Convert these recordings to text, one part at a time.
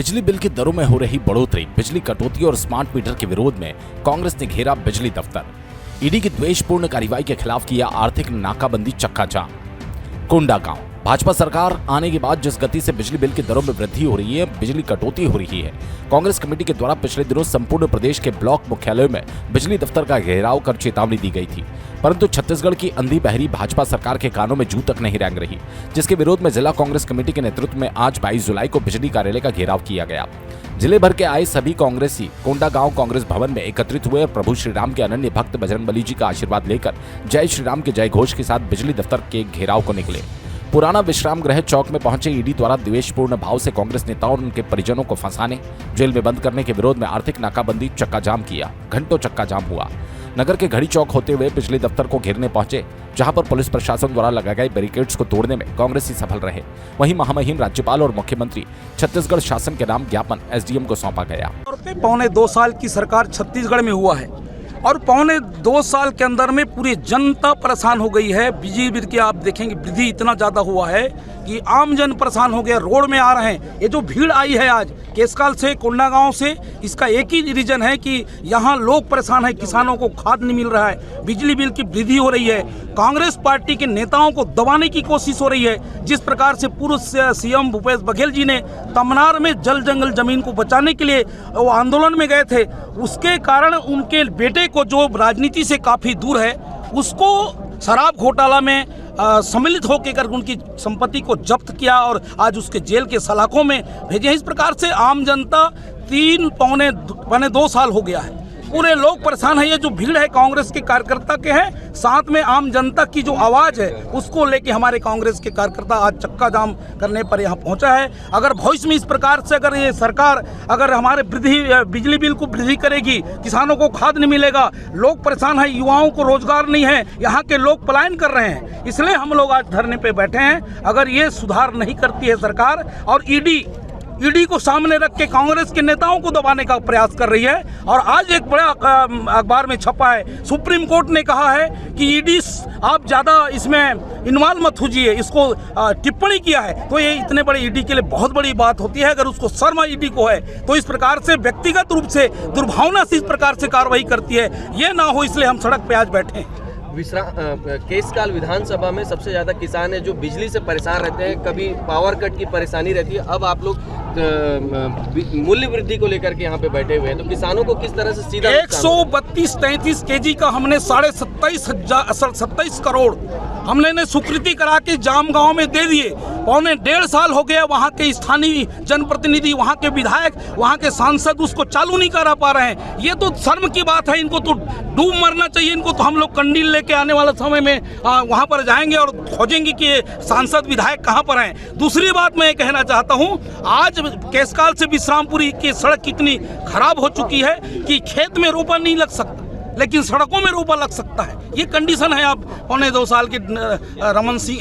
बिजली बिल की दरों में हो रही बढ़ोतरी, बिजली कटौती और स्मार्ट मीटर के विरोध में कांग्रेस ने घेरा बिजली दफ्तर। ईडी की द्वेषपूर्ण कार्रवाई के खिलाफ किया आर्थिक नाकाबंदी चक्का जाम। कोंडागांव भाजपा सरकार आने के बाद जिस गति से बिजली बिल की दरों में वृद्धि हो रही है, बिजली कटौती हो रही है, कांग्रेस कमेटी के द्वारा पिछले दिनों संपूर्ण प्रदेश के ब्लॉक मुख्यालयों में बिजली दफ्तर का घेराव कर चेतावनी दी गई थी, परंतु छत्तीसगढ़ की अंधी बहरी भाजपा सरकार के कानों में जू तक नहीं रेंग रही, जिसके विरोध में जिला कांग्रेस कमेटी के नेतृत्व में आज 22 जुलाई को बिजली कार्यालय का घेराव किया गया। जिले भर के आए सभी कांग्रेसी कोंडागांव कांग्रेस भवन में एकत्रित हुए और प्रभु श्री राम के अनन्य भक्त बजरंगबली जी का आशीर्वाद लेकर जय श्री राम के जय घोष के साथ बिजली दफ्तर के घेराव को निकले। पुराना विश्राम गृह चौक में पहुंचे ईडी द्वारा द्वेषपूर्ण भाव से कांग्रेस नेताओं और उनके परिजनों को फंसाने, जेल में बंद करने के विरोध में आर्थिक नाकाबंदी चक्का जाम किया। घंटों चक्का जाम हुआ। नगर के घड़ी चौक होते हुए बिजली दफ्तर को घेरने पहुंचे, जहां पर पुलिस प्रशासन द्वारा लगाए गए बैरिकेड्स को तोड़ने में कांग्रेसी सफल रहे। वहीं महामहिम राज्यपाल और मुख्यमंत्री छत्तीसगढ़ शासन के नाम ज्ञापन एसडीएम को सौंपा गया। 2.25 साल की सरकार छत्तीसगढ़ में हुआ है और 2.25 साल के अंदर में पूरी जनता परेशान हो गई है। बिजली बिल की आप देखेंगे वृद्धि इतना ज़्यादा हुआ है कि आम जन परेशान हो गया, रोड में आ रहे हैं। ये जो भीड़ आई है आज केसकाल से, कोंडागांव से, इसका एक ही रीजन है कि यहाँ लोग परेशान हैं, किसानों को खाद नहीं मिल रहा है, बिजली बिल की वृद्धि हो रही है। कांग्रेस पार्टी के नेताओं को दबाने की कोशिश हो रही है। जिस प्रकार से पूर्व सीएम भूपेश बघेल जी ने तमनार में जल जंगल जमीन को बचाने के लिए वो आंदोलन में गए थे, उसके कारण उनके बेटे को जो राजनीति से काफ़ी दूर है, उसको शराब घोटाला में सम्मिलित होकर उनकी संपत्ति को जब्त किया और आज उसके जेल के सलाखों में भेजे। इस प्रकार से आम जनता 3-2 साल हो गया है, पूरे लोग परेशान है। ये जो भीड़ है कांग्रेस के कार्यकर्ता के हैं, साथ में आम जनता की जो आवाज़ है उसको लेके हमारे कांग्रेस के कार्यकर्ता आज चक्का जाम करने पर यहाँ पहुँचा है। अगर भविष्य में इस प्रकार से अगर ये सरकार अगर हमारे बिजली बिल को वृद्धि करेगी, किसानों को खाद नहीं मिलेगा, लोग परेशान हैं, युवाओं को रोजगार नहीं है, यहाँ के लोग पलायन कर रहे हैं, इसलिए हम लोग आज धरने पे बैठे हैं। अगर ये सुधार नहीं करती है सरकार और ईडी को सामने रख के कांग्रेस के नेताओं को दबाने का प्रयास कर रही है। और आज एक बड़ा अखबार में छपा है, सुप्रीम कोर्ट ने कहा है कि ईडी आप ज़्यादा इसमें इन्वॉल्व मत होइए, इसको टिप्पणी किया है। तो ये इतने बड़े ईडी के लिए बहुत बड़ी बात होती है। अगर उसको शर्म ईडी को है तो इस प्रकार से व्यक्तिगत रूप से दुर्भावना से इस प्रकार से कार्रवाई करती है, ये ना हो इसलिए हम सड़क पे आज बैठे हैं। केसकाल विधानसभा में सबसे ज़्यादा किसान है जो बिजली से परेशान रहते हैं, कभी पावर कट की परेशानी रहती है। अब आप लोग मूल्य वृद्धि को लेकर के यहाँ पे बैठे हुए हैं, तो किसानों को किस तरह से सीधा 132-33 केजी का हमने 27.5 करोड़ हमने स्वीकृति करा के जाम गांव में दे दिए। 1.5 साल हो गया, वहाँ के स्थानीय जनप्रतिनिधि, वहाँ के विधायक, वहाँ के सांसद उसको चालू नहीं करा पा रहे हैं। ये तो शर्म की बात है, इनको तो डूब मरना चाहिए। इनको तो हम लोग कंडील लेके आने वाला समय में वहाँ पर जाएंगे और खोजेंगे कि सांसद विधायक कहाँ पर हैं। दूसरी बात मैं ये कहना चाहता हूँ, आज केसकाल से विश्रामपुरी की सड़क कितनी खराब हो चुकी है कि खेत में रोपा नहीं लग सकता, लेकिन सड़कों में रोपा लग सकता है। ये कंडीशन है अब 2.25 साल की रमन सिंह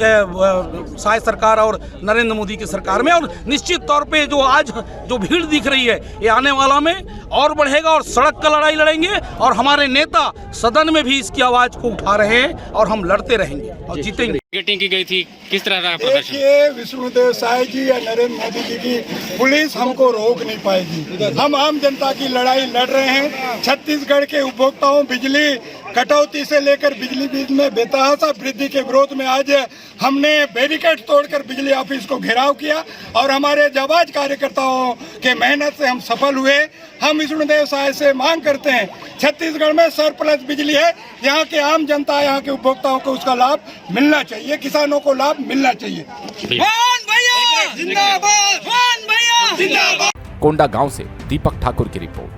साय सरकार और नरेंद्र मोदी की सरकार में। और निश्चित तौर पे जो आज जो भीड़ दिख रही है, ये आने वाला में और बढ़ेगा और सड़क का लड़ाई लड़ेंगे। और हमारे नेता सदन में भी इसकी आवाज़ को उठा रहे हैं और हम लड़ते रहेंगे और जीतेंगे। मीटिंग की गई थी, किस तरह का प्रदर्शन? देखिए, विष्णुदेव साय जी या नरेंद्र मोदी जी की पुलिस हमको रोक नहीं पाएगी। हम आम जनता की लड़ाई लड़ रहे हैं। छत्तीसगढ़ के उपभोक्ताओं बिजली कटौती से लेकर बिजली बिल में बेतहाशा वृद्धि के विरोध में आज हमने बैरिकेड तोड़कर बिजली ऑफिस को घेराव किया और हमारे जाबाज कार्यकर्ताओं के मेहनत से हम सफल हुए। हम विष्णुदेव साय से मांग करते हैं, छत्तीसगढ़ में सरप्लस बिजली है, यहाँ के आम जनता, यहाँ के उपभोक्ताओं को उसका लाभ मिलना चाहिए, किसानों को लाभ मिलना चाहिए। कोंडागांव से दीपक ठाकुर की रिपोर्ट।